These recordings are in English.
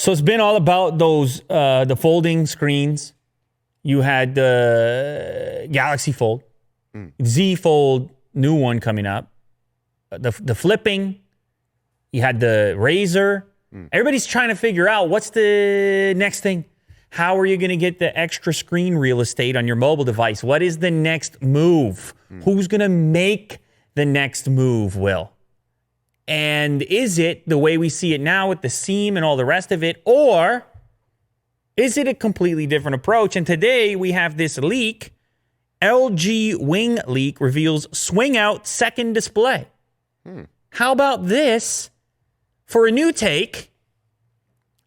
So it's been all about those, the folding screens. You had the Galaxy Fold, Z Fold, new one coming up. The flipping. You had the Razor. Everybody's trying to figure out what's the next thing. How are you going to get the extra screen real estate on your mobile device? What is the next move? Who's going to make the next move, Will? And is it the way we see it now with the seam and all the rest of it? Or is it a completely different approach? And today we have this leak. LG Wing leak reveals swing out second display. How about this for a new take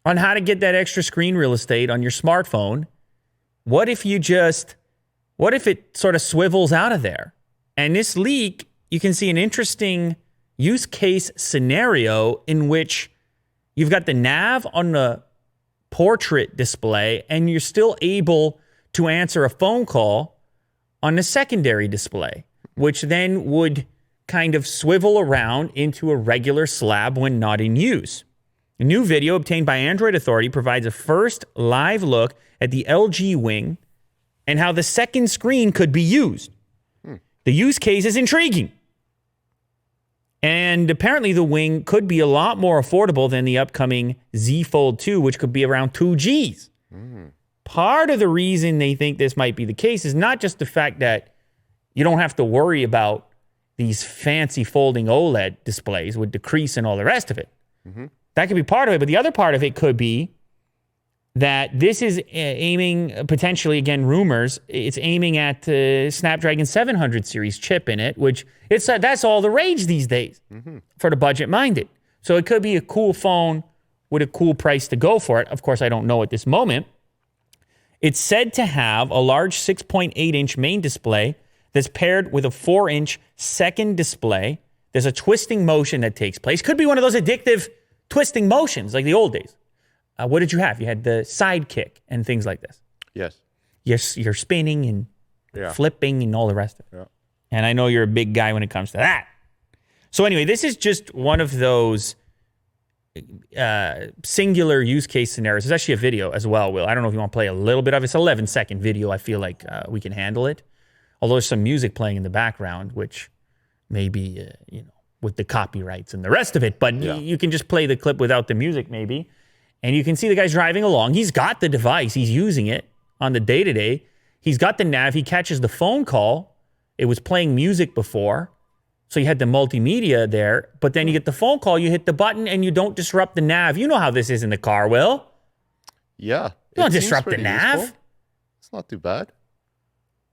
on how to get that extra screen real estate on your smartphone? What if it sort of swivels out of there? And this leak, you can see an interesting use case scenario in which you've got the nav on the portrait display and you're still able to answer a phone call on the secondary display, which then would kind of swivel around into a regular slab when not in use. A new video obtained by Android Authority provides a first live look at the LG Wing and how the second screen could be used. The use case is intriguing. And apparently the Wing could be a lot more affordable than the upcoming Z Fold 2, which could be around 2 Gs. Part of the reason they think this might be the case is not just the fact that you don't have to worry about these fancy folding OLED displays with decrease and all the rest of it. That could be part of it, but the other part of it could be that this is aiming, potentially, again, rumors, it's aiming at Snapdragon 700 series chip in it, which that's all the rage these days for the budget-minded. So it could be a cool phone with a cool price to go for it. Of course, I don't know at this moment. It's said to have a large 6.8-inch main display that's paired with a 4-inch second display. There's a twisting motion that takes place. Could be one of those addictive twisting motions like the old days. What did you have? You had the sidekick and things like this. Yes. You're spinning and flipping and all the rest of it. Yeah. And I know you're a big guy when it comes to that. So anyway, this is just one of those singular use case scenarios. There's actually a video as well, Will. I don't know if you want to play a little bit of it. It's an 11-second video. I feel like we can handle it. Although there's some music playing in the background, which maybe, with the copyrights and the rest of it. But you can just play the clip without the music maybe. And you can see the guy's driving along. He's got the device. He's using it on the day-to-day. He's got the nav. He catches the phone call. It was playing music before. So you had the multimedia there. But then you get the phone call. You hit the button and you don't disrupt the nav. You know how this is in the car, Will. Yeah. You don't disrupt the nav. Useful. It's not too bad.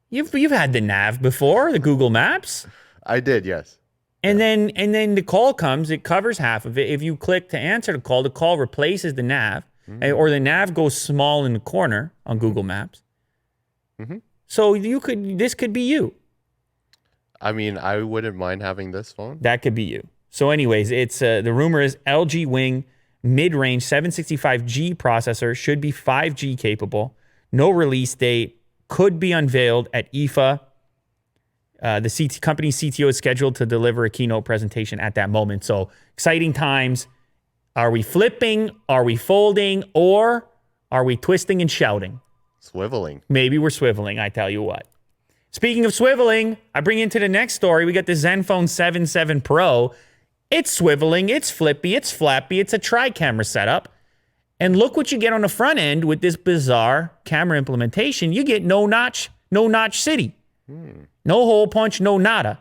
You've had the nav before, the Google Maps. I did, yes. And then the call comes, it covers half of it. If you click to answer the call replaces the nav, or the nav goes small in the corner on Google Maps. So this could be you. I mean, I wouldn't mind having this phone. That could be you. So anyways, it's the rumor is LG Wing mid-range 765G processor should be 5G capable. No release date, could be unveiled at IFA. The company CTO is scheduled to deliver a keynote presentation at that moment. So exciting times. Are we flipping? Are we folding? Or are we twisting and shouting? Swiveling. Maybe we're swiveling, I tell you what. Speaking of swiveling, I bring you into the next story. We got the Zenfone 7 Pro. It's swiveling, it's flippy, it's flappy, it's a tri-camera setup. And look what you get on the front end with this bizarre camera implementation. You get no notch city. No hole punch, no nada.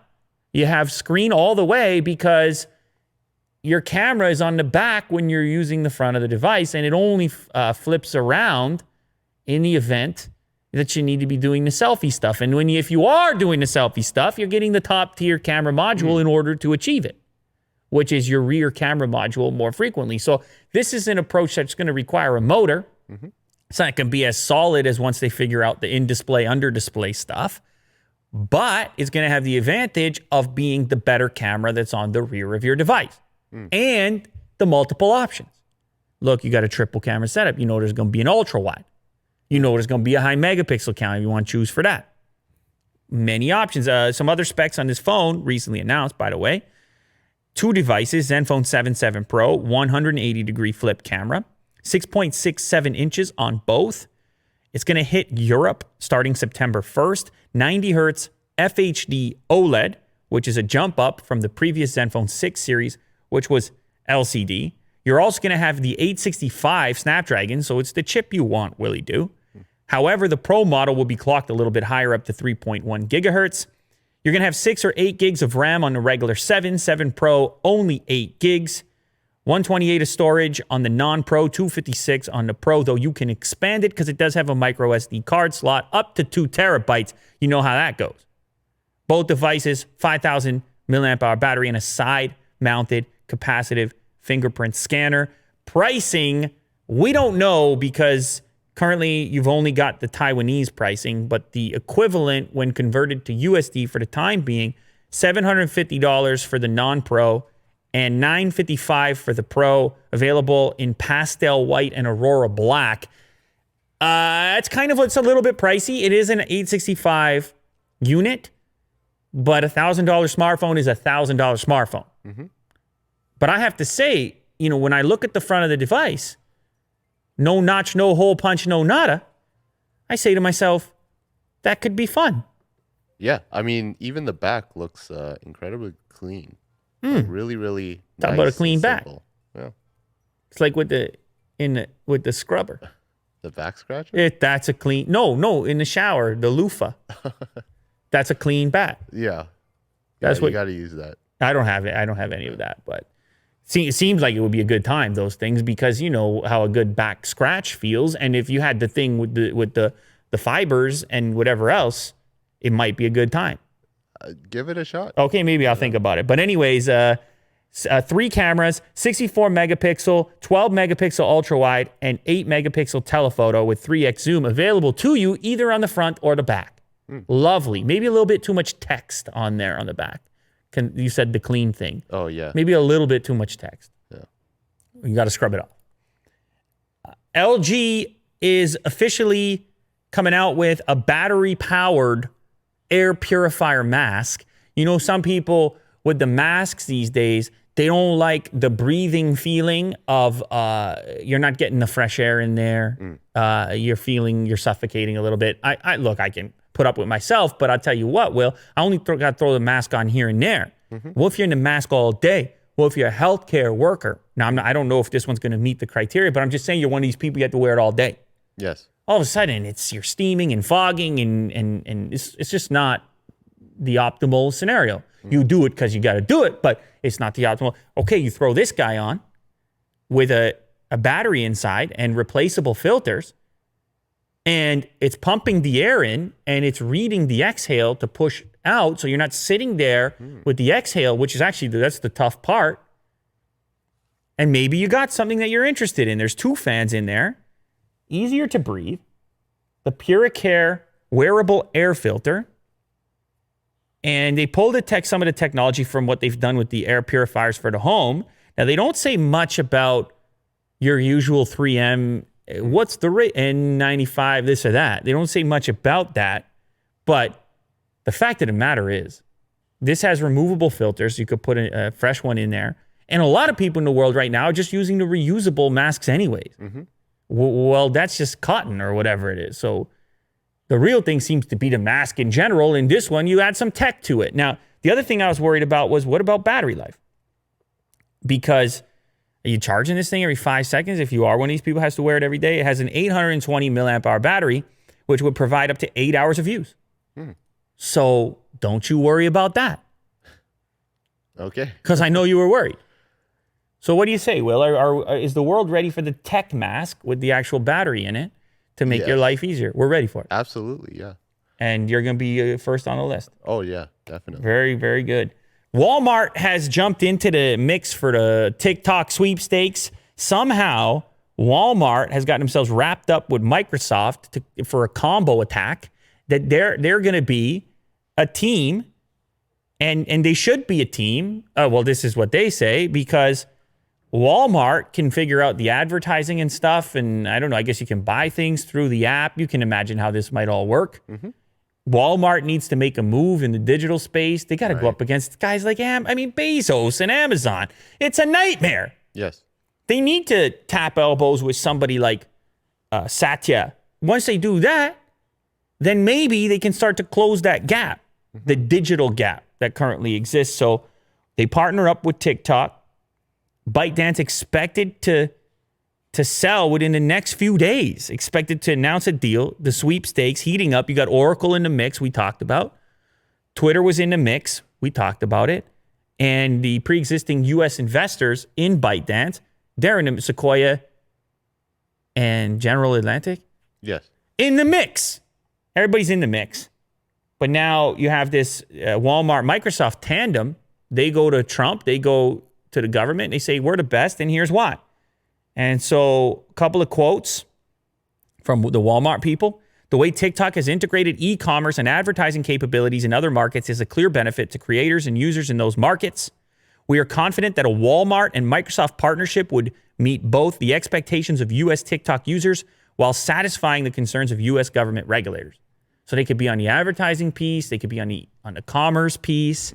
You have screen all the way because your camera is on the back when you're using the front of the device, and it only flips around in the event that you need to be doing the selfie stuff. And if you are doing the selfie stuff, you're getting the top tier camera module in order to achieve it, which is your rear camera module more frequently. So this is an approach that's going to require a motor. It's not going to be as solid as once they figure out the in-display, under-display stuff. But it's going to have the advantage of being the better camera that's on the rear of your device. And the multiple options. Look, you got a triple camera setup. You know there's going to be an ultra wide. You know there's going to be a high megapixel count if you want to choose for that. Many options. Some other specs on this phone recently announced, by the way. 2 devices, Zenfone 7 Pro, 180-degree flip camera. 6.67 inches on both. It's going to hit Europe starting September 1st. 90 hertz FHD OLED, which is a jump up from the previous Zenfone 6 series, which was LCD. You're also going to have the 865 Snapdragon, so it's the chip you want, Willie do. However, the Pro model will be clocked a little bit higher, up to 3.1 gigahertz. You're going to have 6 or 8 gigs of RAM on the regular 7 Pro, only 8 gigs. 128 of storage on the non-Pro, 256 on the Pro, though you can expand it because it does have a micro SD card slot up to 2 terabytes. You know how that goes. Both devices, 5,000 milliamp hour battery and a side-mounted capacitive fingerprint scanner. Pricing, we don't know because currently you've only got the Taiwanese pricing, but the equivalent when converted to USD for the time being, $750 for the non-Pro and $955 for the Pro, available in pastel white and Aurora black. It's a little bit pricey. It is an 865 unit, but $1,000 smartphone is $1,000 smartphone. Mm-hmm. But I have to say, when I look at the front of the device, no notch, no hole punch, no nada, I say to myself, that could be fun. Yeah, I mean, even the back looks incredibly clean. Like really, really Talk nice about a clean back. Yeah. It's like with the scrubber. The back scratcher? That's a clean. No, in the shower, the loofah. That's a clean back. Yeah. That's you got to use that. I don't have it. I don't have any of that, but it seems like it would be a good time, those things, because you know how a good back scratch feels, and if you had the thing with the fibers and whatever else, it might be a good time. Give it a shot. Okay, maybe I'll think about it. But anyways, 3 cameras, 64 megapixel, 12 megapixel ultra wide, and 8 megapixel telephoto with 3x zoom available to you either on the front or the back. Lovely. Maybe a little bit too much text on there on the back. You said the clean thing. Oh, yeah. Maybe a little bit too much text. Yeah. You got to scrub it off. LG is officially coming out with a battery-powered Air Purifier mask. Some people with the masks these days, they don't like the breathing feeling of you're not getting the fresh air in there. You're suffocating a little bit. I can put up with myself, but I'll tell you what, Will, I only got to throw the mask on here and there. What if you're in the mask all day? Well, if you're a healthcare worker, now I don't know if this one's going to meet the criteria, but I'm just saying you're one of these people, you have to wear it all day. Yes. All of a sudden, you're steaming and fogging, and it's just not the optimal scenario. You do it because you got to do it, but it's not the optimal. Okay, you throw this guy on with a battery inside and replaceable filters, and it's pumping the air in, and it's reading the exhale to push out, so you're not sitting there with the exhale, which is actually, that's the tough part. And maybe you got something that you're interested in. There's 2 fans in there. Easier to breathe. The Puricare wearable air filter. And they pulled some of the technology from what they've done with the air purifiers for the home. Now, they don't say much about your usual 3M, what's the rate, N95, this or that. They don't say much about that. But the fact of the matter is, this has removable filters. You could put a fresh one in there. And a lot of people in the world right now are just using the reusable masks anyways. Well, that's just cotton or whatever it is. So the real thing seems to be the mask in general. In this one, you add some tech to it. Now, the other thing I was worried about was, what about battery life? Because are you charging this thing every 5 seconds? If you are one of these people who has to wear it every day, it has an 820 milliamp hour battery, which would provide up to 8 hours of use. So don't you worry about that. Okay. Because I know you were worried. So what do you say, Will? Is the world ready for the tech mask with the actual battery in it to make your life easier? We're ready for it. Absolutely, yeah. And you're going to be first on the list. Oh, yeah, definitely. Very, very good. Walmart has jumped into the mix for the TikTok sweepstakes. Somehow, Walmart has gotten themselves wrapped up with Microsoft for a combo attack that they're going to be a team, and they should be a team. Well, this is what they say, because Walmart can figure out the advertising and stuff, and I don't know, I guess you can buy things through the app. You can imagine how this might all work. Walmart needs to make a move in the digital space. They got to go up against guys like Bezos and Amazon. It's a nightmare. Yes. They need to tap elbows with somebody like Satya. Once they do that, then maybe they can start to close that gap, the digital gap that currently exists. So they partner up with TikTok. ByteDance expected to sell within the next few days, expected to announce a deal. The sweepstakes heating up. You got Oracle in the mix, we talked about. Twitter was in the mix, we talked about it. And the pre-existing U.S. investors in ByteDance, they're in the Sequoia and General Atlantic. Yes. In the mix. Everybody's in the mix. But now you have this Walmart, Microsoft tandem. They go to Trump, they go to the government, they say, we're the best, and here's why. And so a couple of quotes from the Walmart people. The way TikTok has integrated e-commerce and advertising capabilities in other markets is a clear benefit to creators and users in those markets. We are confident that a Walmart and Microsoft partnership would meet both the expectations of U.S. TikTok users while satisfying the concerns of U.S. government regulators. So they could be on the advertising piece, they could be on the commerce piece,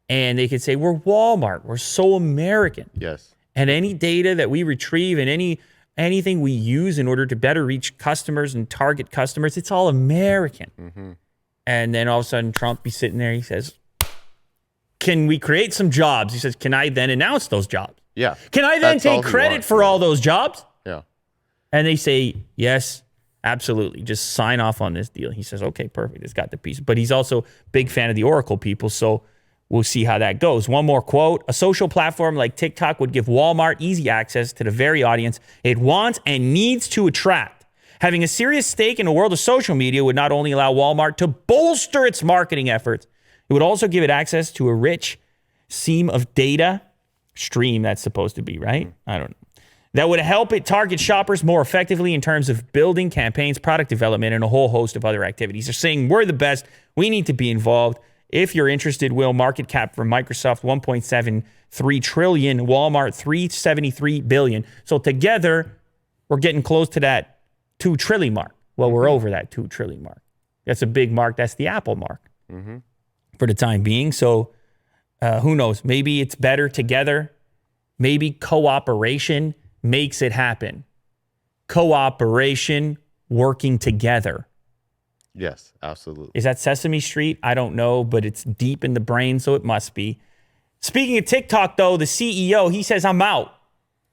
and they could say, we're Walmart, we're so American. Yes. And any data that we retrieve and anything we use in order to better reach customers and target customers, it's all American. And then all of a sudden Trump be sitting there, he says, can we create some jobs? He says, can I then announce those jobs? Yeah. Can I then take credit for all those jobs? Yeah. And they say, yes, absolutely. Just sign off on this deal. He says, okay, perfect. It's got the piece. But he's also a big fan of the Oracle people, so we'll see how that goes. One more quote. A social platform like TikTok would give Walmart easy access to the very audience it wants and needs to attract. Having a serious stake in the world of social media would not only allow Walmart to bolster its marketing efforts, it would also give it access to a rich seam of data, stream that's supposed to be, right? I don't know. That would help it target shoppers more effectively in terms of building campaigns, product development, and a whole host of other activities. They're saying, we're the best. We need to be involved. If you're interested, Will, market cap for Microsoft, 1.73 trillion, Walmart, 373 billion. So together, we're getting close to that 2 trillion mark. Well, we're over that 2 trillion mark. That's a big mark. That's the Apple mark for the time being. So who knows? Maybe it's better together. Maybe cooperation makes it happen. Cooperation, working together. Yes, absolutely. Is that Sesame Street? I don't know, but it's deep in the brain, so it must be. Speaking of TikTok, though, the CEO, he says, I'm out.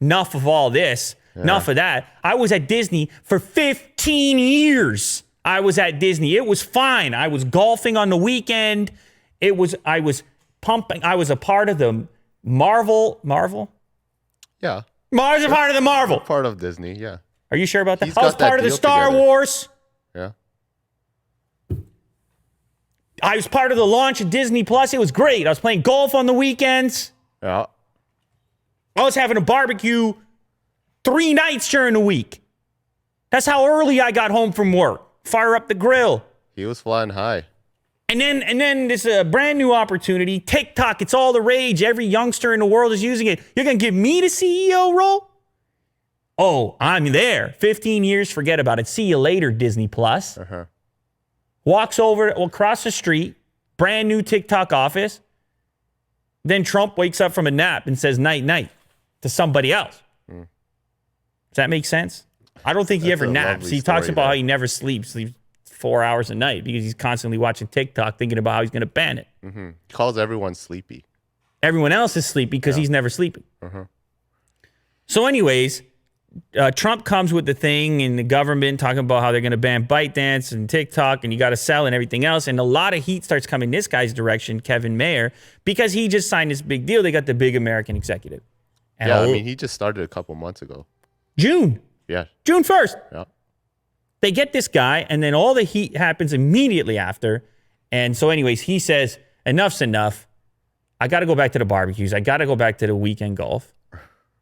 Enough of all this. Yeah. Enough of that. I was at Disney for 15 years. I was at Disney. It was fine. I was golfing on the weekend. I was pumping. I was a part of the Marvel? Yeah. I was a part of the Marvel. Part of Disney, yeah. Are you sure about that? I was part of the Star Wars. Yeah. I was part of the launch of Disney Plus. It was great. I was playing golf on the weekends. Yeah. I was having a barbecue 3 nights during the week. That's how early I got home from work. Fire up the grill. He was flying high. And then this brand new opportunity. TikTok, it's all the rage. Every youngster in the world is using it. You're going to give me the CEO role? Oh, I'm there. 15 years, forget about it. See you later, Disney Plus. Walks over across the street, brand new TikTok office. Then Trump wakes up from a nap and says night to somebody else. Does that make sense? I don't think he ever naps. He talks about how he never sleeps 4 hours a night because he's constantly watching TikTok thinking about how he's going to ban it. Calls everyone sleepy. Everyone else is sleepy because he's never sleeping. So anyways, Trump comes with the thing and the government talking about how they're going to ban ByteDance and TikTok and you got to sell and everything else. And a lot of heat starts coming this guy's direction, Kevin Mayer, because he just signed this big deal. They got the big American executive. And I mean, he just started a couple months ago. June 1st. Yeah. They get this guy, and then all the heat happens immediately after. And so anyways, he says, enough's enough. I got to go back to the barbecues. I got to go back to the weekend golf.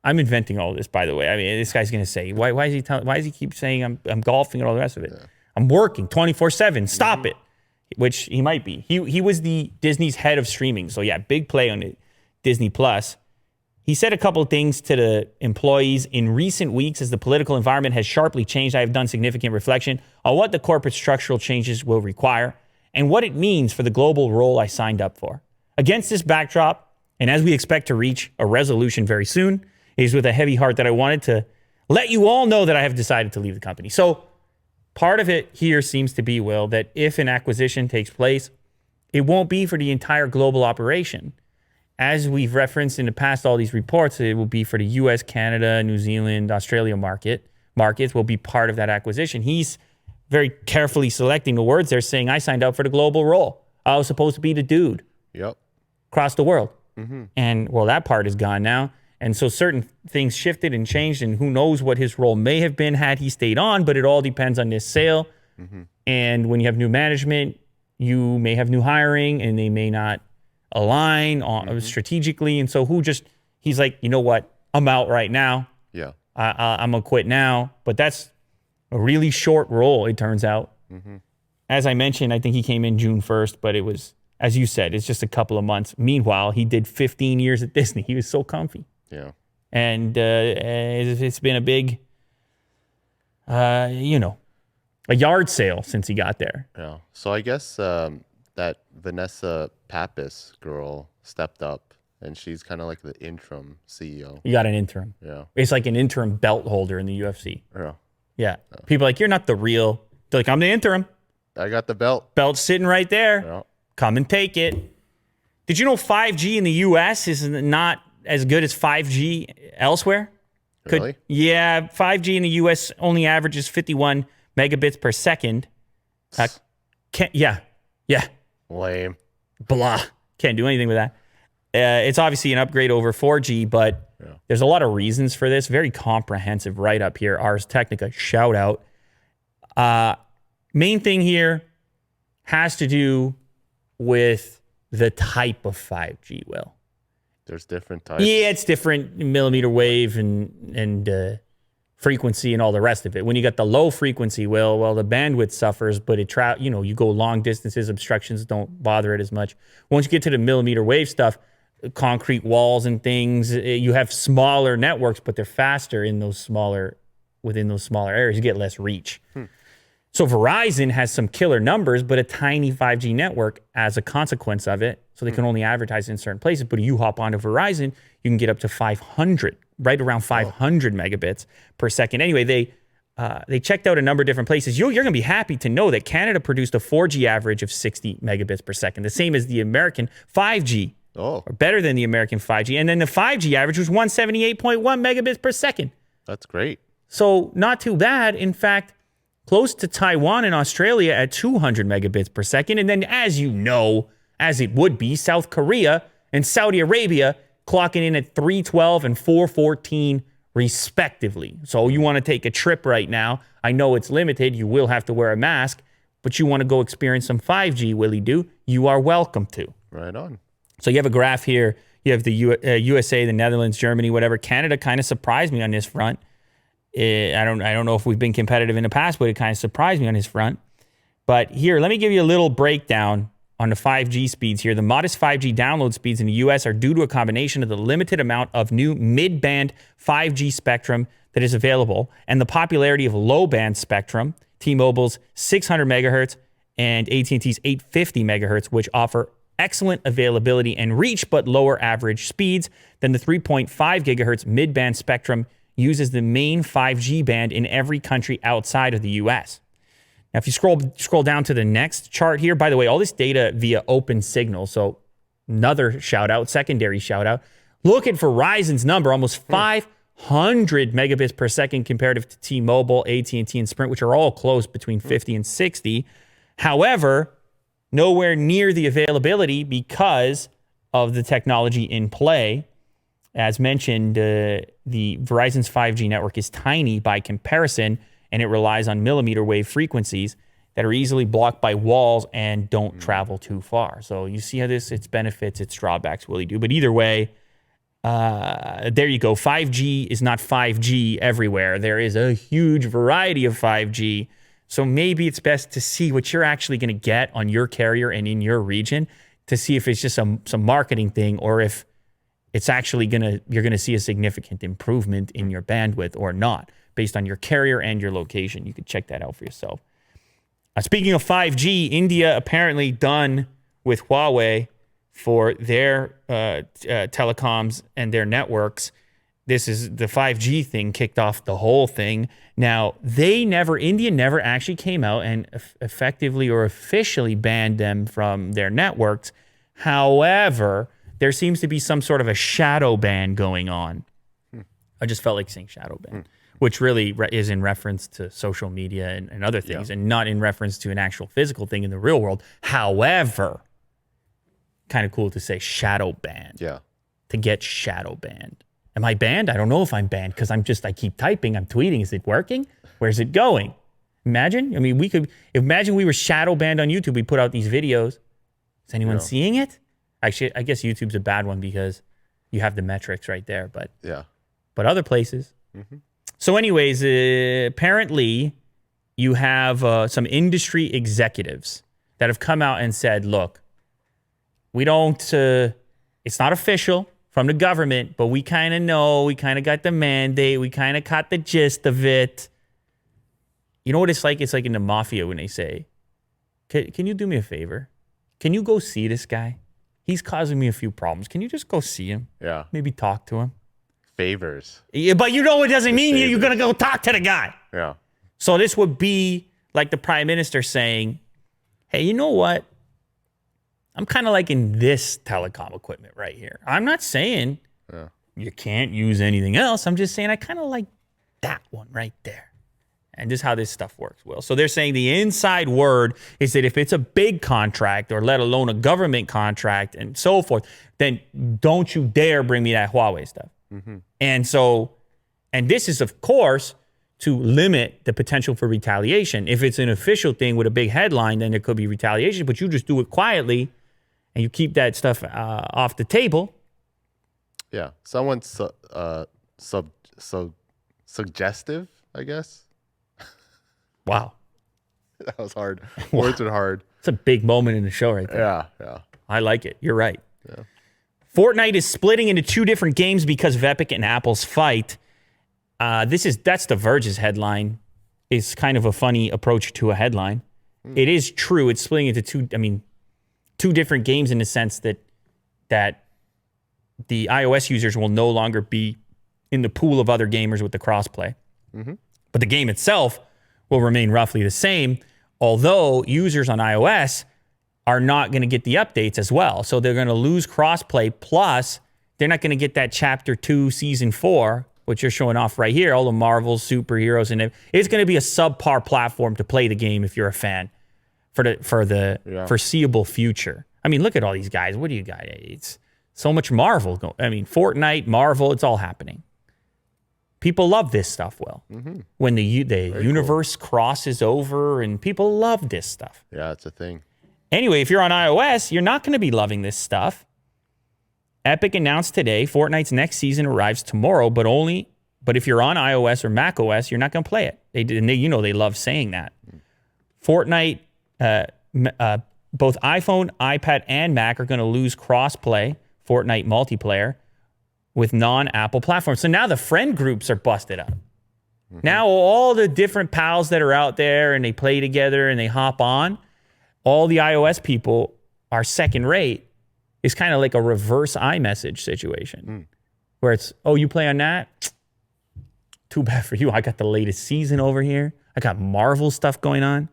I'm inventing all this, by the way. I mean, this guy's going to say, why does he keep saying I'm golfing and all the rest of it? Yeah. I'm working 24/7. Stop it. Which he might be. He was the Disney's head of streaming. So yeah, big play on it. Disney Plus. He said a couple of things to the employees. In recent weeks, as the political environment has sharply changed, I have done significant reflection on what the corporate structural changes will require and what it means for the global role I signed up for. Against this backdrop, and as we expect to reach a resolution very soon, It is with a heavy heart that I wanted to let you all know that I have decided to leave the company. So part of it here seems to be, Will, that if an acquisition takes place, it won't be for the entire global operation. As we've referenced in the past, all these reports, it will be for the US, Canada, New Zealand, Australia markets will be part of that acquisition. He's very carefully selecting the words there, saying, I signed up for the global role. I was supposed to be the dude across the world. And, well, that part is gone now. And so certain things shifted and changed, and who knows what his role may have been had he stayed on, but it all depends on this sale. And when you have new management, you may have new hiring, and they may not align strategically. And so he's like, you know what? I'm out right now. Yeah. I'm going to quit now. But that's a really short role, it turns out. As I mentioned, I think he came in June 1st, but it was, as you said, it's just a couple of months. Meanwhile, he did 15 years at Disney. He was so comfy. Yeah. And it's been a big, a yard sale since he got there. Yeah. So I guess that Vanessa Pappas girl stepped up, and she's kind of like the interim CEO. You got an interim. Yeah. It's like an interim belt holder in the UFC. Yeah. Yeah. People are like, you're not the real. They're like, I'm the interim. I got the belt. Belt's sitting right there. Yeah. Come and take it. Did you know 5G in the US is not as good as 5G elsewhere? Really? Yeah, 5G in the US only averages 51 megabits per second. Yeah. Lame. Blah. Can't do anything with that. It's obviously an upgrade over 4G, but there's a lot of reasons for this. Very comprehensive write-up here. Ars Technica, shout out. Main thing here has to do with the type of 5G, Will. There's different types. Yeah, it's different millimeter wave and frequency and all the rest of it. When you got the low frequency, well, the bandwidth suffers, but you go long distances, obstructions don't bother it as much. Once you get to the millimeter wave stuff, concrete walls and things, you have smaller networks, but they're faster within those smaller areas. You get less reach. So Verizon has some killer numbers, but a tiny 5G network as a consequence of it. So they can only advertise in certain places. But if you hop onto Verizon, you can get up to 500, right around 500 megabits per second. Anyway, they checked out a number of different places. You're going to be happy to know that Canada produced a 4G average of 60 megabits per second, the same as the American 5G, or better than the American 5G. And then the 5G average was 178.1 megabits per second. That's great. So not too bad. In fact, close to Taiwan and Australia at 200 megabits per second. And then, as you know, as it would be, South Korea and Saudi Arabia clocking in at 312 and 414 respectively. So you want to take a trip right now. I know it's limited. You will have to wear a mask, but you want to go experience some 5G, Willie Do? You are welcome to. Right on. So you have a graph here. You have the USA, the Netherlands, Germany, whatever. Canada kind of surprised me on this front. I don't know if we've been competitive in the past, but it kind of surprised me on his front. But here, let me give you a little breakdown on the 5G speeds here. The modest 5G download speeds in the U.S. are due to a combination of the limited amount of new mid-band 5G spectrum that is available and the popularity of low-band spectrum, T-Mobile's 600 megahertz and AT&T's 850 megahertz, which offer excellent availability and reach, but lower average speeds than the 3.5 gigahertz mid-band spectrum uses the main 5G band in every country outside of the US. Now, if you scroll down to the next chart here, by the way, all this data via Open Signal. So another shout out, secondary shout out. Look at Verizon's number, almost 500 megabits per second comparative to T-Mobile, AT&T, and Sprint, which are all close between 50 and 60. However, nowhere near the availability because of the technology in play. As mentioned, the Verizon's 5G network is tiny by comparison, and it relies on millimeter wave frequencies that are easily blocked by walls and don't travel too far. So you see how its benefits, its drawbacks really do. But either way, there you go. 5G is not 5G everywhere. There is a huge variety of 5G. So maybe it's best to see what you're actually going to get on your carrier and in your region to see if it's just some marketing thing or if it's actually you're gonna see a significant improvement in your bandwidth or not, based on your carrier and your location. You can check that out for yourself. Speaking of 5G, India apparently done with Huawei for their telecoms and their networks. this is the 5G thing kicked off the whole thing. Now, India never actually came out and effectively or officially banned them from their networks. However, there seems to be some sort of a shadow ban going on. I just felt like saying shadow ban, which really is in reference to social media and other things, and not in reference to an actual physical thing in the real world. However, kind of cool to say shadow ban. Yeah. To get shadow banned. Am I banned? I don't know if I'm banned because I keep typing, I'm tweeting. Is it working? Where's it going? Imagine. I mean, imagine we were shadow banned on YouTube. We put out these videos. Is anyone seeing it? Actually, I guess YouTube's a bad one because you have the metrics right there, but other places. So anyways, apparently you have some industry executives that have come out and said, look, we don't, it's not official from the government, but we kind of know, we kind of got the mandate, we kind of caught the gist of it. You know what it's like? It's like in the mafia when they say, can you do me a favor? Can you go see this guy? He's causing me a few problems. Can you just go see him? Yeah. Maybe talk to him. Favors. Yeah, but you know it doesn't mean you're going to go talk to the guy. Yeah. So this would be like the prime minister saying, hey, you know what? I'm kind of liking this telecom equipment right here. I'm not saying you can't use anything else. I'm just saying I kind of like that one right there. And this is how this stuff works, Will. So they're saying the inside word is that if it's a big contract or let alone a government contract and so forth, then don't you dare bring me that Huawei stuff. And this is, of course, to limit the potential for retaliation. If it's an official thing with a big headline, then there could be retaliation, but you just do it quietly and you keep that stuff off the table. Yeah. Someone's suggestive, I guess. Wow. That was hard. Words are hard. It's a big moment in the show right there. Yeah. I like it. You're right. Yeah. Fortnite is splitting into two different games because of Epic and Apple's fight. That's The Verge's headline. It's kind of a funny approach to a headline. It is true. It's splitting into two different games in the sense that the iOS users will no longer be in the pool of other gamers with the crossplay. But the game itself will remain roughly the same, although users on iOS are not going to get the updates as well. So they're going to lose crossplay, plus they're not going to get that Chapter 2, Season 4, which you're showing off right here, all the Marvels, superheroes, and it's going to be a subpar platform to play the game if you're a fan for the foreseeable future. I mean, look at all these guys. What do you got? It's so much Marvel. Fortnite, Marvel, it's all happening. People love this stuff, Will. When the universe crosses over, and people love this stuff. Yeah, it's a thing. Anyway, if you're on iOS, you're not going to be loving this stuff. Epic announced today Fortnite's next season arrives tomorrow, but if you're on iOS or macOS, you're not going to play it. They love saying that. Fortnite, both iPhone, iPad, and Mac are going to lose cross-play Fortnite multiplayer with non-Apple platforms. So now the friend groups are busted up. Now all the different pals that are out there and they play together and they hop on, all the iOS people are second rate. It's kind of like a reverse iMessage situation where it's, oh, you play on that? Too bad for you. I got the latest season over here. I got Marvel stuff going on.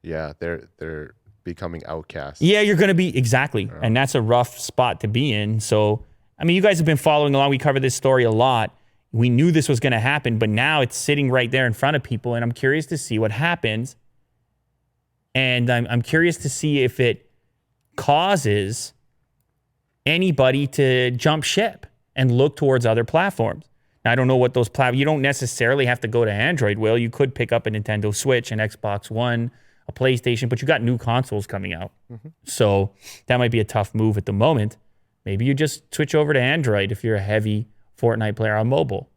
Yeah, they're becoming outcasts. Yeah, you're going to be, exactly. Yeah. And that's a rough spot to be in. So, I mean, you guys have been following along. We cover this story a lot. We knew this was going to happen, but now it's sitting right there in front of people, and I'm curious to see what happens. And I'm curious to see if it causes anybody to jump ship and look towards other platforms. Now, I don't know what those platforms, you don't necessarily have to go to Android, Will. You could pick up a Nintendo Switch, an Xbox One, a PlayStation, but you got new consoles coming out. So that might be a tough move at the moment. Maybe you just switch over to Android if you're a heavy Fortnite player on mobile.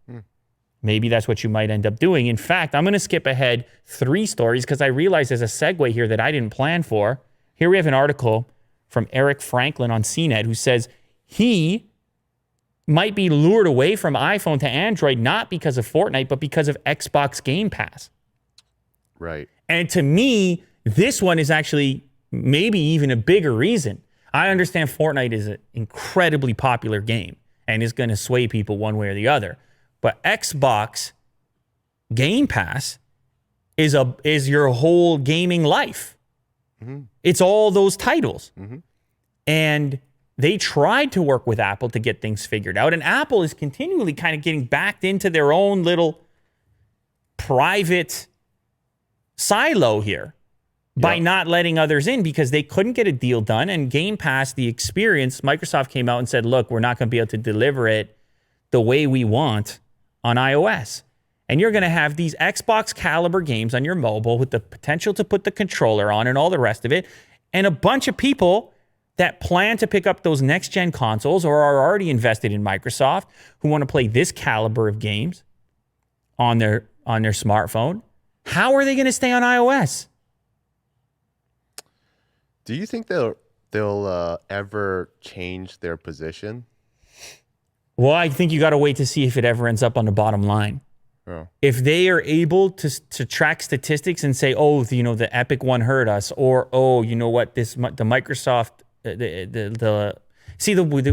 Maybe that's what you might end up doing. In fact, I'm going to skip ahead 3 stories because I realize there's a segue here that I didn't plan for. Here we have an article from Eric Franklin on CNET who says he might be lured away from iPhone to Android not because of Fortnite, but because of Xbox Game Pass. Right. And to me, this one is actually maybe even a bigger reason. I understand Fortnite is an incredibly popular game and is going to sway people one way or the other. But Xbox Game Pass is your whole gaming life. It's all those titles. And they tried to work with Apple to get things figured out. And Apple is continually kind of getting backed into their own little private silo here by not letting others in because they couldn't get a deal done. And Game Pass, the experience, Microsoft came out and said, look, we're not going to be able to deliver it the way we want on iOS. And you're going to have these Xbox caliber games on your mobile with the potential to put the controller on and all the rest of it. And a bunch of people that plan to pick up those next-gen consoles or are already invested in Microsoft who want to play this caliber of games on their smartphone, how are they going to stay on iOS? Do you think they'll ever change their position? Well, I think you got to wait to see if it ever ends up on the bottom line. Oh. If they are able to track statistics and say, oh, the Epic one hurt us, or oh, you know what, the Microsoft,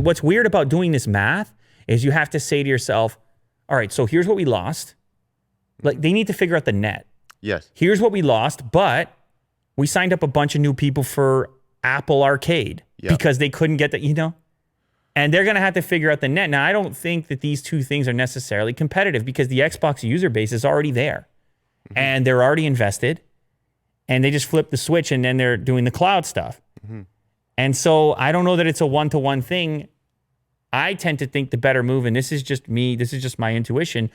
what's weird about doing this math is you have to say to yourself, all right, so here's what we lost. Like they need to figure out the net. Yes. Here's what we lost, but we signed up a bunch of new people for Apple Arcade because they couldn't get that, And they're going to have to figure out the net. Now, I don't think that these two things are necessarily competitive because the Xbox user base is already there. And they're already invested. And they just flip the switch and then they're doing the cloud stuff. And so I don't know that it's a one-to-one thing. I tend to think the better move, and this is just me, this is just my intuition,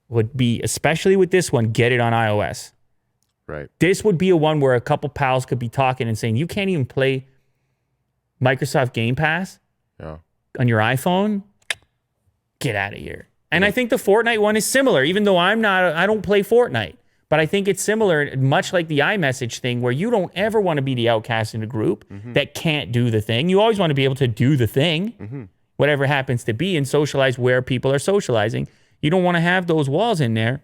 would be, especially with this one, get it on iOS. Right. This would be a one where a couple pals could be talking and saying, you can't even play Microsoft Game Pass on your iPhone? Get out of here. And I think the Fortnite one is similar, even though I don't play Fortnite. But I think it's similar, much like the iMessage thing, where you don't ever want to be the outcast in a group that can't do the thing. You always want to be able to do the thing, whatever happens to be, and socialize where people are socializing. You don't want to have those walls in there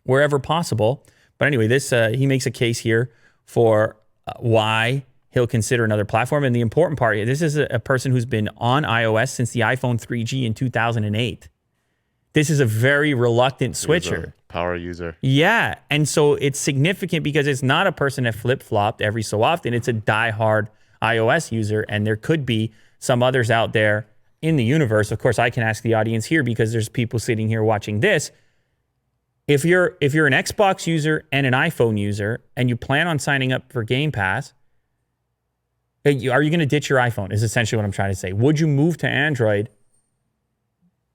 wherever possible. But anyway, this he makes a case here for why he'll consider another platform. And the important part, this is a person who's been on iOS since the iPhone 3G in 2008. This is a very reluctant switcher. Power user. Yeah. And so it's significant because it's not a person that flip-flopped every so often. It's a diehard iOS user. And there could be some others out there in the universe. Of course, I can ask the audience here because there's people sitting here watching this. If you're an Xbox user and an iPhone user and you plan on signing up for Game Pass, are you going to ditch your iPhone is essentially what I'm trying to say. Would you move to Android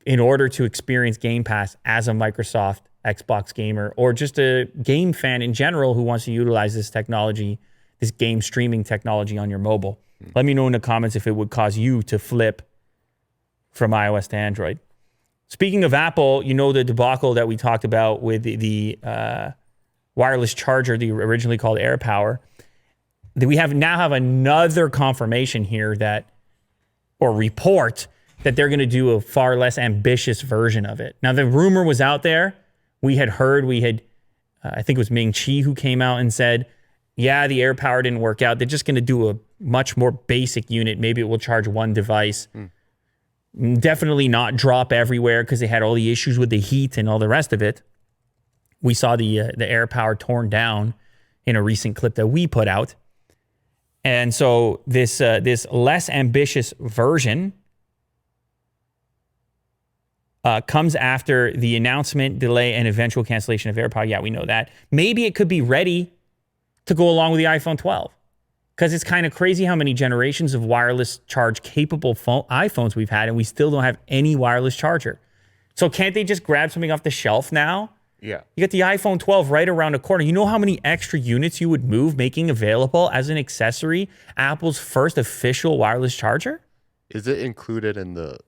in order to experience Game Pass as a Microsoft Xbox gamer or just a game fan in general who wants to utilize this technology, this game streaming technology on your mobile? Let me know in the comments if it would cause you to flip from iOS to Android. Speaking of Apple, the debacle that we talked about with the wireless charger, the originally called Air Power. We now have another confirmation here or report that they're going to do a far less ambitious version of it. Now, the rumor was out there. I think it was Ming Chi who came out and said, yeah, the Air Power didn't work out. They're just going to do a much more basic unit. Maybe it will charge one device. Definitely not drop everywhere because they had all the issues with the heat and all the rest of it. We saw the Air Power torn down in a recent clip that we put out. And so this less ambitious version comes after the announcement, delay, and eventual cancellation of Air Power. Yeah, we know that. Maybe it could be ready to go along with the iPhone 12. Because it's kind of crazy how many generations of wireless charge-capable iPhones we've had, and we still don't have any wireless charger. So can't they just grab something off the shelf now? Yeah. You got the iPhone 12 right around the corner. You know how many extra units you would move, making available as an accessory Apple's first official wireless charger? Is it included in the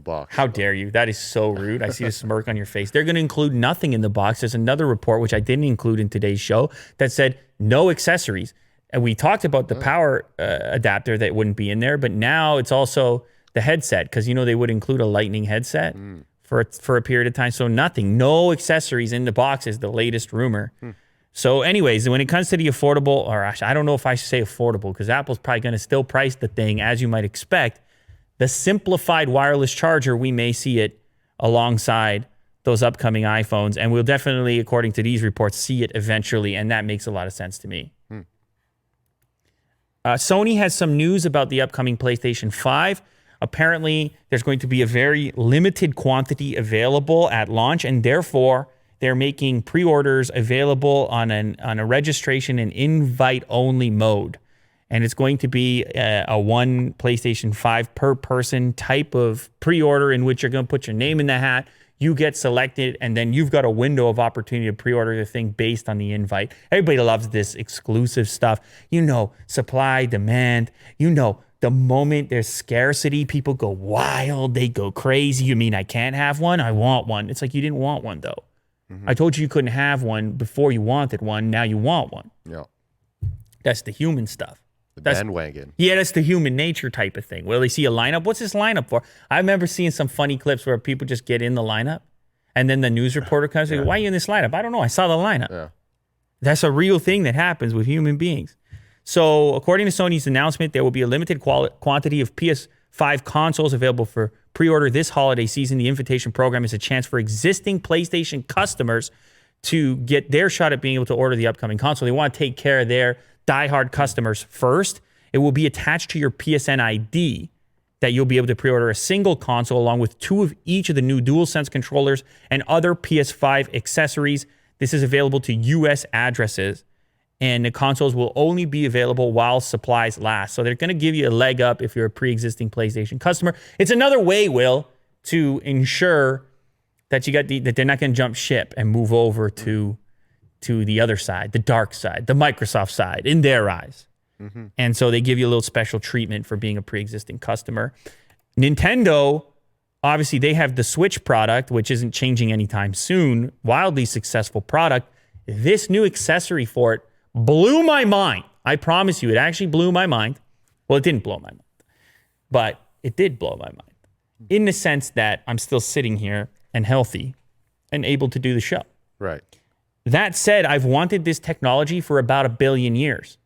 box? How dare you? That is so rude. I see the smirk on your face. They're going to include nothing in the box. There's another report, which I didn't include in today's show, that said no accessories. And we talked about the power adapter that wouldn't be in there, but now it's also the headset because, they would include a lightning headset for a period of time. So nothing, no accessories in the box is the latest rumor. So anyways, when it comes to the affordable, or I don't know if I should say affordable because Apple's probably going to still price the thing as you might expect. The simplified wireless charger, we may see it alongside those upcoming iPhones. And we'll definitely, according to these reports, see it eventually. And that makes a lot of sense to me. Sony has some news about the upcoming PlayStation 5. Apparently, there's going to be a very limited quantity available at launch, and therefore, they're making pre-orders available on a registration and invite-only mode. And it's going to be a one PlayStation 5 per person type of pre-order in which you're going to put your name in the hat. You get selected, and then you've got a window of opportunity to pre-order the thing based on the invite. Everybody loves this exclusive stuff. You know, supply, demand. You know, the moment there's scarcity, people go wild. They go crazy. You mean I can't have one? I want one. It's like you didn't want one, though. I told you couldn't have one before you wanted one. Now you want one. Yeah. That's the human stuff. That's bandwagon. Yeah, that's the human nature type of thing. Well, they see a lineup. What's this lineup for? I remember seeing some funny clips where people just get in the lineup, and then the news reporter comes and goes, why are you in this lineup? I don't know. I saw the lineup. Yeah. That's a real thing that happens with human beings. So according to Sony's announcement, there will be a limited quantity of PS5 consoles available for pre-order this holiday season. The invitation program is a chance for existing PlayStation customers to get their shot at being able to order the upcoming console. They want to take care of their diehard customers first. It will be attached to your PSN ID that you'll be able to pre-order a single console along with 2 of each of the new DualSense controllers and other PS5 accessories. This is available to US addresses, and the consoles will only be available while supplies last. So they're going to give you a leg up if you're a pre-existing PlayStation customer. It's another way, Will, to ensure that that they're not going to jump ship and move over to the other side, the dark side, the Microsoft side, in their eyes. And so they give you a little special treatment for being a pre-existing customer. Nintendo, obviously, they have the Switch product, which isn't changing anytime soon. Wildly successful product. This new accessory for it blew my mind. I promise you, it actually blew my mind. Well, it didn't blow my mind, but it did blow my mind in the sense that I'm still sitting here and healthy and able to do the show. Right. That said, I've wanted this technology for about 1 billion years.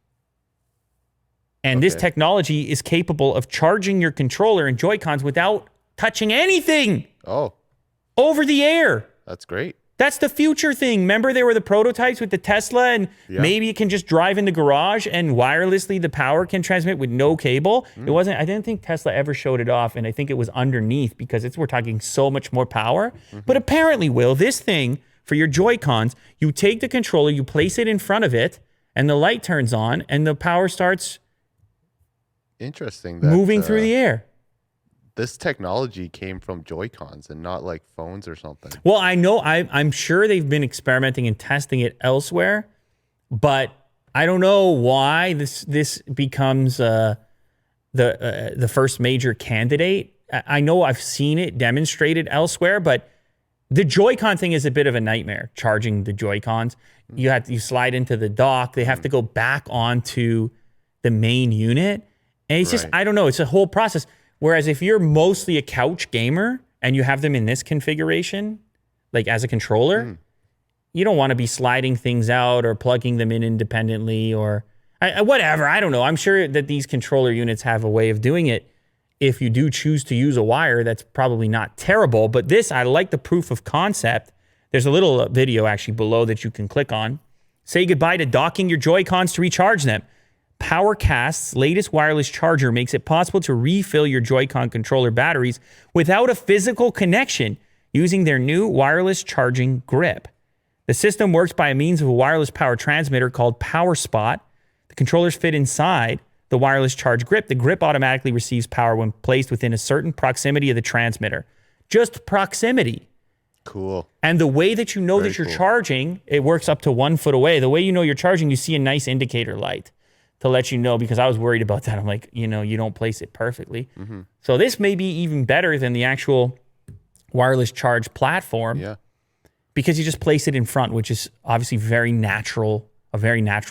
And this technology is capable of charging your controller and Joy-Cons without touching anything. Oh. Over the air. That's great. That's the future thing. Remember, there were the prototypes with the Tesla, and maybe it can just drive in the garage and wirelessly the power can transmit with no cable. It wasn't, I didn't think Tesla ever showed it off, and I think it was underneath because we're talking so much more power. But apparently, Will, this thing for your Joy-Cons, you take the controller, you place it in front of it, and the light turns on, and the power starts interesting moving through the air. This technology came from Joy-Cons and not like phones or something. Well, I know I'm sure they've been experimenting and testing it elsewhere, but I don't know why this becomes the first major candidate. I know I've seen it demonstrated elsewhere, but the Joy-Con thing is a bit of a nightmare. Charging the Joy-Cons, you slide into the dock. They have to go back onto the main unit. And it's just, I don't know, it's a whole process. Whereas if you're mostly a couch gamer and you have them in this configuration, like as a controller, you don't want to be sliding things out or plugging them in independently or whatever. I don't know. I'm sure that these controller units have a way of doing it. If you do choose to use a wire, that's probably not terrible. But this, I like the proof of concept. There's a little video actually below that you can click on. Say goodbye to docking your Joy-Cons to recharge them. PowerCast's latest wireless charger makes it possible to refill your Joy-Con controller batteries without a physical connection using their new wireless charging grip. The system works by means of a wireless power transmitter called PowerSpot. The controllers fit inside the wireless charge grip. The grip automatically receives power when placed within a certain proximity of the transmitter. Just proximity. Cool. And the way that you know that you're charging, it works up to 1 foot away. The way you know you're charging, you see a nice indicator light to let you know, because I was worried about that. I'm like, you don't place it perfectly. So this may be even better than the actual wireless charge platform. Yeah. Because you just place it in front, which is obviously a very natural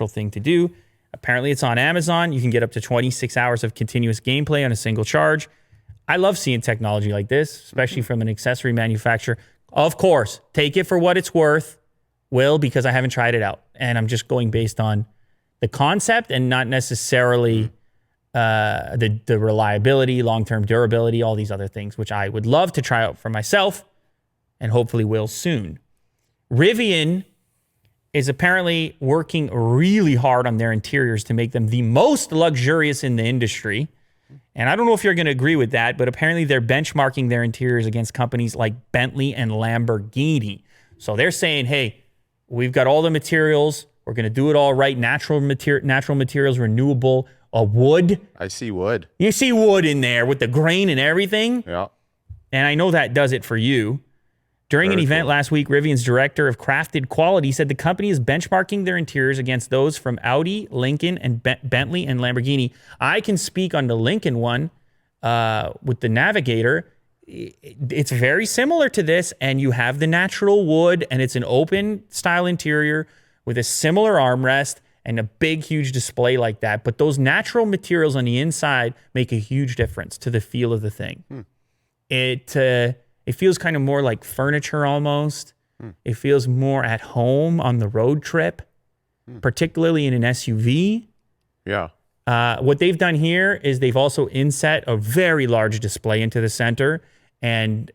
thing to do. Apparently it's on Amazon. You can get up to 26 hours of continuous gameplay on a single charge. I love seeing technology like this, especially from an accessory manufacturer. Of course, take it for what it's worth, Will, because I haven't tried it out. And I'm just going based on the concept and not necessarily the reliability, long-term durability, all these other things, which I would love to try out for myself and hopefully will soon. Rivian is apparently working really hard on their interiors to make them the most luxurious in the industry. And I don't know if you're going to agree with that, but apparently they're benchmarking their interiors against companies like Bentley and Lamborghini. So they're saying, hey, we've got all the materials. We're going to do it all right. Natural materials, renewable, wood. I see wood. You see wood in there with the grain and everything. Yeah. And I know that does it for you. During an event last week, Rivian's director of crafted quality said the company is benchmarking their interiors against those from Audi, Lincoln, and Bentley and Lamborghini. I can speak on the Lincoln one with the Navigator. It's very similar to this, and you have the natural wood, and it's an open style interior with a similar armrest and a big, huge display like that. But those natural materials on the inside make a huge difference to the feel of the thing. It feels kind of more like furniture almost. It feels more at home on the road trip, particularly in an SUV. Yeah. What they've done here is they've also inset a very large display into the center, and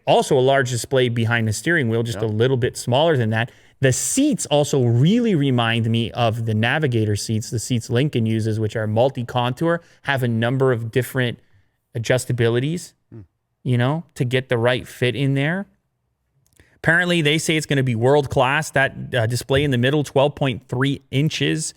also a large display behind the steering wheel, just a little bit smaller than that. The seats also really remind me of the Navigator seats, the seats Lincoln uses, which are multi-contour, have a number of different adjustabilities, to get the right fit in there. Apparently, they say it's going to be world-class. That display in the middle, 12.3 inches.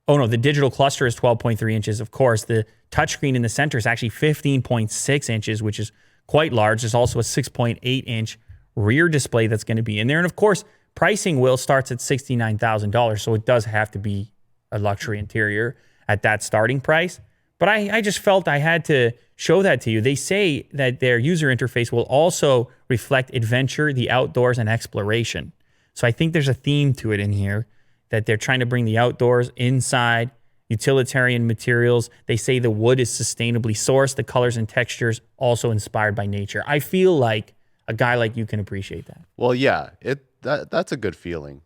Oh, no, the digital cluster is 12.3 inches, of course. The touchscreen in the center is actually 15.6 inches, which is quite large. There's also a 6.8-inch rear display that's going to be in there. And, of course, pricing starts at $69,000, so it does have to be a luxury interior at that starting price. But I just felt I had to show that to you. They say that their user interface will also reflect adventure, the outdoors, and exploration. So I think there's a theme to it in here, that they're trying to bring the outdoors inside, utilitarian materials. They say the wood is sustainably sourced, the colors and textures also inspired by nature. I feel like a guy like you can appreciate that. Well, yeah, that's a good feeling,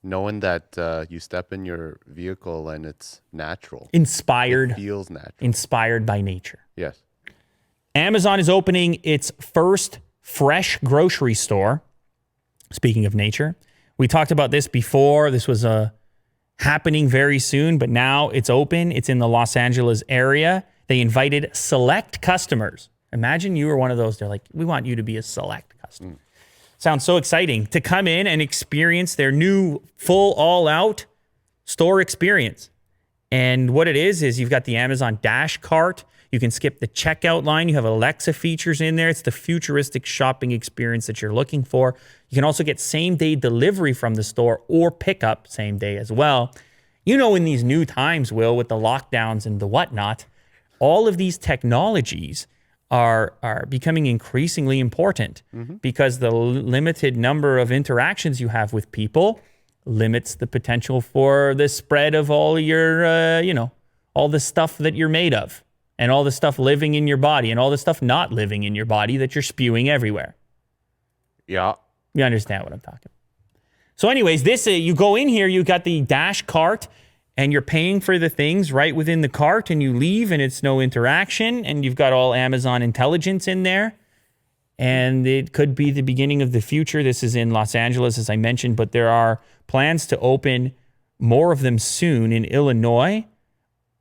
knowing that you step in your vehicle and it's natural. Inspired. It feels natural. Inspired by nature. Yes. Amazon is opening its first fresh grocery store. Speaking of nature, we talked about this before. This was happening very soon, but now it's open. It's in the Los Angeles area. They invited select customers. Imagine you were one of those. They're like, we want you to be a select customer. Sounds so exciting to come in and experience their new full all-out store experience. And what it is you've got the Amazon Dash cart. You can skip the checkout line. You have Alexa features in there. It's the futuristic shopping experience that you're looking for. You can also get same-day delivery from the store or pickup same day as well. In these new times, Will, with the lockdowns and the whatnot, all of these technologies are becoming increasingly important because the limited number of interactions you have with people limits the potential for the spread of all your, all the stuff that you're made of and all the stuff living in your body and all the stuff not living in your body that you're spewing everywhere. Yeah. You understand what I'm talking about. So anyways, this you go in here, you got the Dash cart, and you're paying for the things right within the cart, and you leave, and it's no interaction, and you've got all Amazon intelligence in there, and it could be the beginning of the future. This is in Los Angeles, as I mentioned, but there are plans to open more of them soon in Illinois,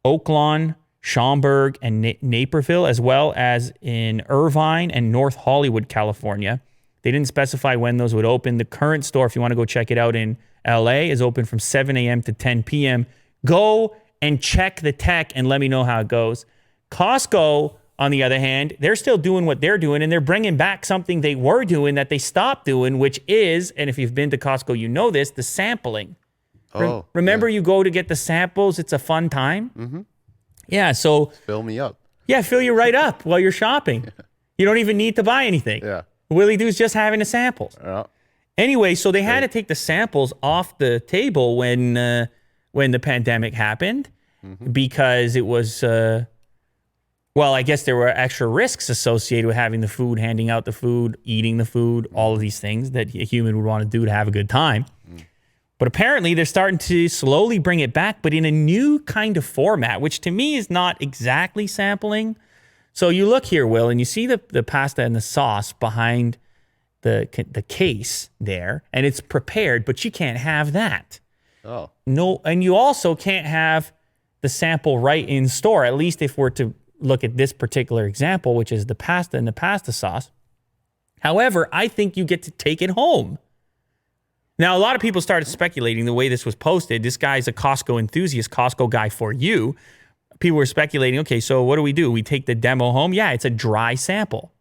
Oaklawn, Schaumburg, and Naperville, as well as in Irvine and North Hollywood, California. They didn't specify when those would open. The current store, if you want to go check it out in LA, is open from 7 a.m. to 10 p.m. Go and check the tech and let me know how it goes. Costco, on the other hand, they're still doing what they're doing, and they're bringing back something they were doing that they stopped doing, which is, and if you've been to Costco, you know this, the sampling. Remember you go to get the samples? It's a fun time. Mm-hmm. Yeah, so... Fill me up. Yeah, fill you right up while you're shopping. You don't even need to buy anything. Yeah. Willie Doo's just having the samples. Yeah. Anyway, so they had to take the samples off the table when the pandemic happened because it was, I guess there were extra risks associated with having the food, handing out the food, eating the food, all of these things that a human would want to do to have a good time. But apparently they're starting to slowly bring it back, but in a new kind of format, which to me is not exactly sampling. So you look here, Will, and you see the pasta and the sauce behind the case there, and it's prepared, but you can't have that. Oh. No, and you also can't have the sample right in store, at least if we're to look at this particular example, which is the pasta and the pasta sauce. However, I think you get to take it home. Now, a lot of people started speculating the way this was posted. This guy's a Costco enthusiast, Costco guy for you. People were speculating, okay, so what do? We take the demo home? Yeah, it's a dry sample.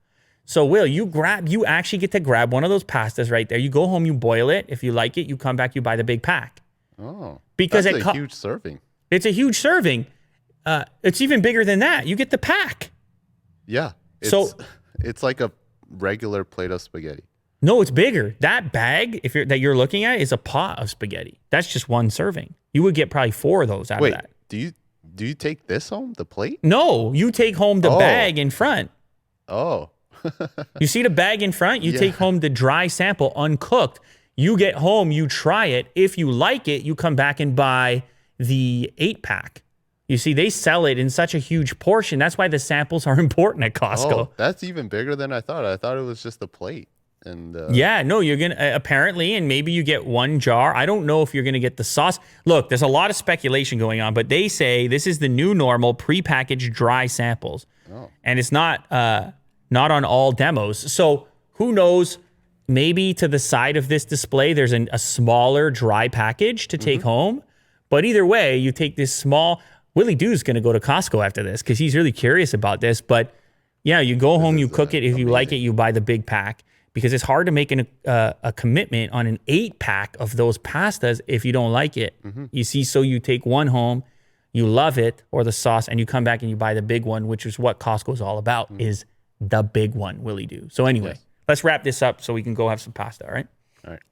So, Will, you actually get to grab one of those pastas right there. You go home, you boil it. If you like it, you come back, you buy the big pack. Oh, because that's a huge serving. It's a huge serving. It's even bigger than that. You get the pack. Yeah. It's like a regular plate of spaghetti. No, it's bigger. That bag, that you're looking at, is a pot of spaghetti. That's just one serving. You would get probably 4 of those out of that. Do you take this home, the plate? No, you take home the bag in front. Oh. You see the bag in front? You take home the dry sample, uncooked. You get home, you try it. If you like it, you come back and buy the 8-pack. You see, they sell it in such a huge portion. That's why the samples are important at Costco. Oh, that's even bigger than I thought. I thought it was just a plate. And yeah, no, you're going to, apparently, and maybe you get 1 jar. I don't know if you're going to get the sauce. Look, there's a lot of speculation going on, but they say this is the new normal prepackaged dry samples. Oh. And it's not on all demos. So who knows, maybe to the side of this display, there's a smaller dry package to take home. But either way, you take this small, Willie Doo's going to go to Costco after this because he's really curious about this. But yeah, you go home, you cook it. If you like it, you buy the big pack. Because it's hard to make a commitment on an 8-pack of those pastas if you don't like it. You see, so you take one home, you love it, or the sauce, and you come back and you buy the big one, which is what Costco's all about, is the big one, Willie Do. So anyway, let's wrap this up so we can go have some pasta, all right? All right.